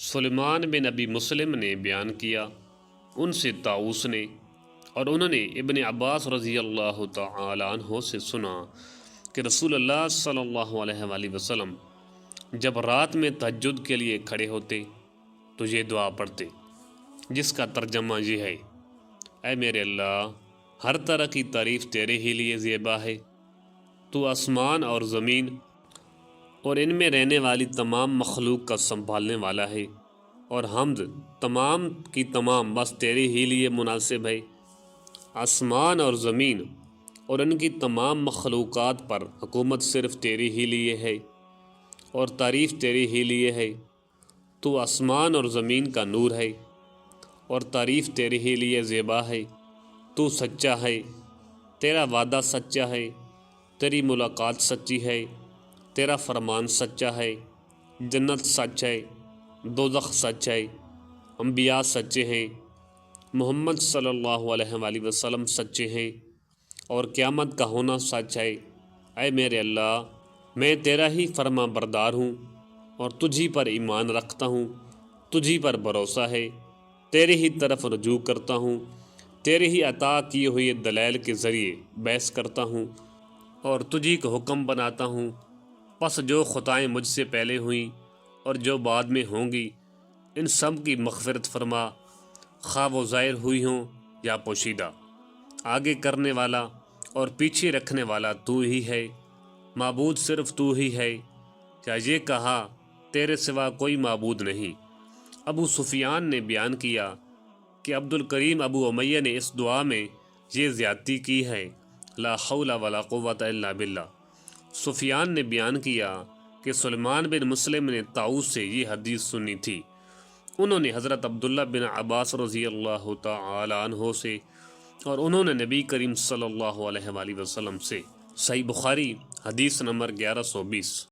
سلیمان بن ابی مسلم نے بیان کیا، ان سے طاؤس نے، اور انہوں نے ابن عباس رضی اللہ تعالی عنہ سے سنا کہ رسول اللہ صلی اللہ علیہ وآلہ وسلم جب رات میں تہجد کے لیے کھڑے ہوتے تو یہ دعا پڑھتے، جس کا ترجمہ یہ ہے: اے میرے اللہ، ہر طرح کی تعریف تیرے ہی لیے زیبا ہے، تو آسمان اور زمین اور ان میں رہنے والی تمام مخلوق کا سنبھالنے والا ہے، اور حمد تمام کی تمام بس تیرے ہی لیے مناسب ہے۔ آسمان اور زمین اور ان کی تمام مخلوقات پر حکومت صرف تیری ہی لیے ہے، اور تعریف تیری ہی لیے ہے۔ تو آسمان اور زمین کا نور ہے، اور تعریف تیرے ہی لیے زیبا ہے۔ تو سچا ہے، تیرا وعدہ سچا ہے، تیری ملاقات سچی ہے، تیرا فرمان سچا ہے، جنت سچ ہے، دوزخ سچ ہے، انبیاء سچے ہیں، محمد صلی اللہ علیہ وآلہ وسلم سچے ہیں، اور قیامت کا ہونا سچ ہے۔ اے میرے اللہ، میں تیرا ہی فرما بردار ہوں، اور تجھی پر ایمان رکھتا ہوں، تجھی پر بھروسہ ہے، تیرے ہی طرف رجوع کرتا ہوں، تیرے ہی عطا کیے ہوئے دلائل کے ذریعے بحث کرتا ہوں، اور تجھی کو حکم بناتا ہوں۔ پس جو خطائیں مجھ سے پہلے ہوئیں اور جو بعد میں ہوں گی، ان سب کی مغفرت فرما، خواہ وہ ظاہر ہوئی ہوں یا پوشیدہ۔ آگے کرنے والا اور پیچھے رکھنے والا تو ہی ہے، معبود صرف تو ہی ہے، یا یہ کہا تیرے سوا کوئی معبود نہیں۔ ابو سفیان نے بیان کیا کہ عبد الکریم ابو امیہ نے اس دعا میں یہ زیادتی کی ہے: لا حول ولا قوت الا باللہ۔ سفیان نے بیان کیا کہ سلیمان بن مسلم نے طاؤس سے یہ حدیث سنی تھی۔ انہوں نے حضرت عبداللہ بن عباس رضی اللہ تعالی عنہ سے، اور انہوں نے نبی کریم صلی اللہ علیہ وآلہ وسلم سے۔ صحیح بخاری حدیث نمبر 1120۔